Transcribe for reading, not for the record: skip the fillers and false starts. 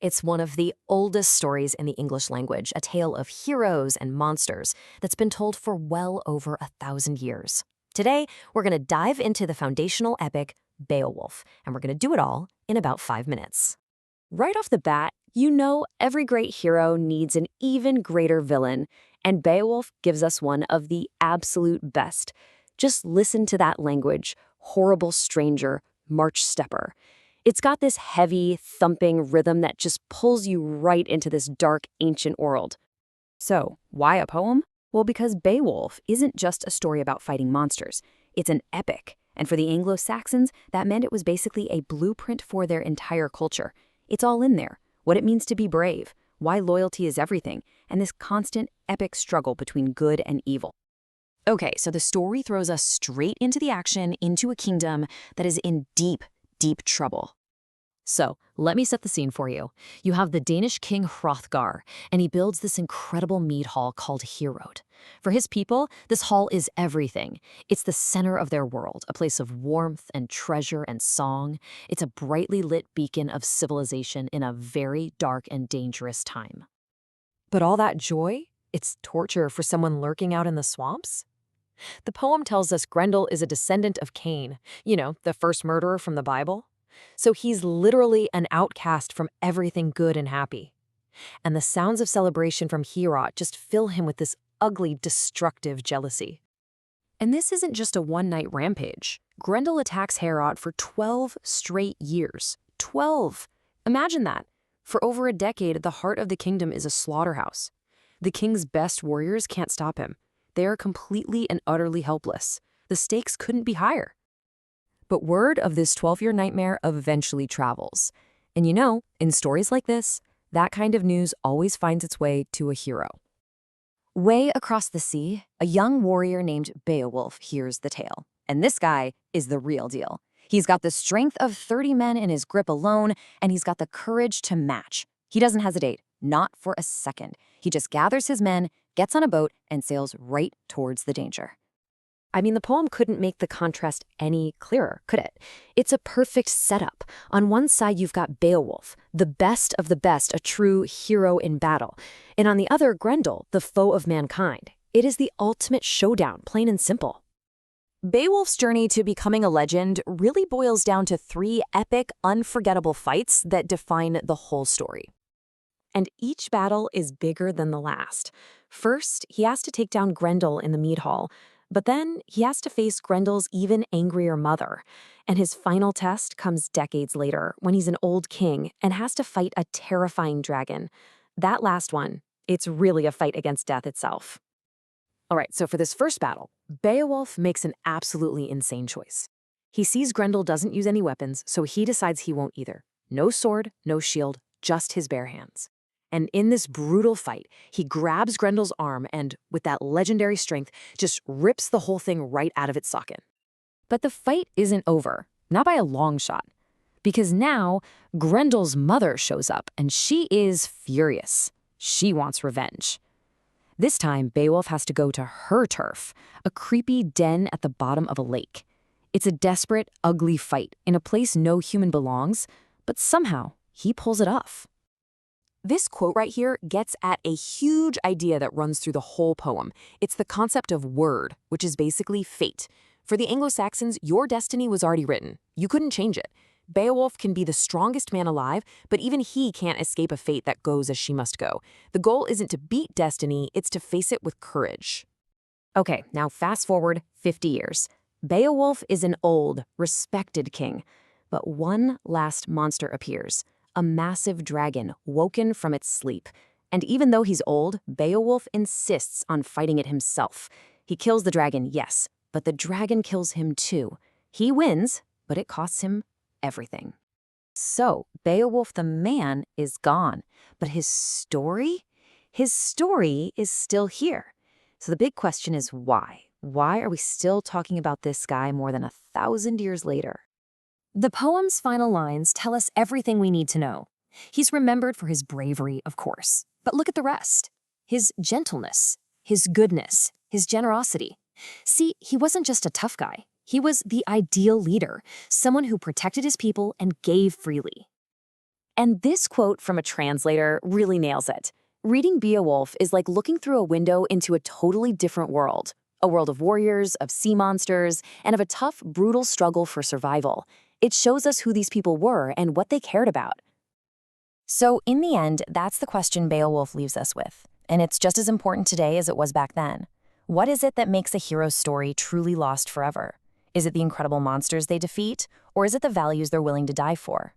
It's one of the oldest stories in the English language, a tale of heroes and monsters that's been told for well over 1,000 years. Today, we're going to dive into the foundational epic Beowulf, and we're going to do it all in about 5 minutes. Right off the bat, you know every great hero needs an even greater villain, and Beowulf gives us one of the absolute best. Just listen to that language, horrible stranger, march stepper. It's got this heavy, thumping rhythm that just pulls you right into this dark, ancient world. So, why a poem? Well, because Beowulf isn't just a story about fighting monsters. It's an epic. And for the Anglo-Saxons, that meant it was basically a blueprint for their entire culture. It's all in there. What it means to be brave, why loyalty is everything, and this constant, epic struggle between good and evil. Okay, so the story throws us straight into the action, into a kingdom that is in deep, deep trouble. So, let me set the scene for you. You have the Danish king Hrothgar, and he builds this incredible mead hall called Herod. For his people, this hall is everything. It's the center of their world, a place of warmth and treasure and song. It's a brightly lit beacon of civilization in a very dark and dangerous time. But all that joy, it's torture for someone lurking out in the swamps? The poem tells us Grendel is a descendant of Cain, the first murderer from the Bible. So he's literally an outcast from everything good and happy. And the sounds of celebration from Herod just fill him with this ugly, destructive jealousy. And this isn't just a one-night rampage. Grendel attacks Herod for 12 straight years. 12! Imagine that. For over a decade, the heart of the kingdom is a slaughterhouse. The king's best warriors can't stop him. They are completely and utterly helpless. The stakes couldn't be higher. But word of this 12-year nightmare eventually travels. And in stories like this, that kind of news always finds its way to a hero. Way across the sea, a young warrior named Beowulf hears the tale. And this guy is the real deal. He's got the strength of 30 men in his grip alone, and he's got the courage to match. He doesn't hesitate, not for a second. He just gathers his men, gets on a boat, and sails right towards the danger. I mean, the poem couldn't make the contrast any clearer, could it? It's a perfect setup. On one side, you've got Beowulf, the best of the best, a true hero in battle. And on the other, Grendel, the foe of mankind. It is the ultimate showdown, plain and simple. Beowulf's journey to becoming a legend really boils down to 3 epic, unforgettable fights that define the whole story. And each battle is bigger than the last. First, he has to take down Grendel in the mead hall. But then he has to face Grendel's even angrier mother. And his final test comes decades later, when he's an old king and has to fight a terrifying dragon. That last one, it's really a fight against death itself. All right, so for this first battle, Beowulf makes an absolutely insane choice. He sees Grendel doesn't use any weapons, so he decides he won't either. No sword, no shield, just his bare hands. And in this brutal fight, he grabs Grendel's arm and, with that legendary strength, just rips the whole thing right out of its socket. But the fight isn't over, not by a long shot. Because now, Grendel's mother shows up, and she is furious. She wants revenge. This time, Beowulf has to go to her turf, a creepy den at the bottom of a lake. It's a desperate, ugly fight in a place no human belongs, but somehow he pulls it off. This quote right here gets at a huge idea that runs through the whole poem. It's the concept of word, which is basically fate. For the Anglo-Saxons, your destiny was already written. You couldn't change it. Beowulf can be the strongest man alive, but even he can't escape a fate that goes as she must go. The goal isn't to beat destiny, it's to face it with courage. Okay, now fast forward 50 years. Beowulf is an old, respected king. But one last monster appears. A massive dragon woken from its sleep. And even though he's old, Beowulf insists on fighting it himself. He kills the dragon, yes, but the dragon kills him too. He wins, but it costs him everything. So, Beowulf the man is gone, but his story? His story is still here. So the big question is why? Why are we still talking about this guy more than 1,000 years later? The poem's final lines tell us everything we need to know. He's remembered for his bravery, of course. But look at the rest. His gentleness, his goodness, his generosity. See, he wasn't just a tough guy. He was the ideal leader, someone who protected his people and gave freely. And this quote from a translator really nails it. Reading Beowulf is like looking through a window into a totally different world. A world of warriors, of sea monsters, and of a tough, brutal struggle for survival. It shows us who these people were and what they cared about. So in the end, that's the question Beowulf leaves us with. And it's just as important today as it was back then. What is it that makes a hero's story truly lost forever? Is it the incredible monsters they defeat, or is it the values they're willing to die for?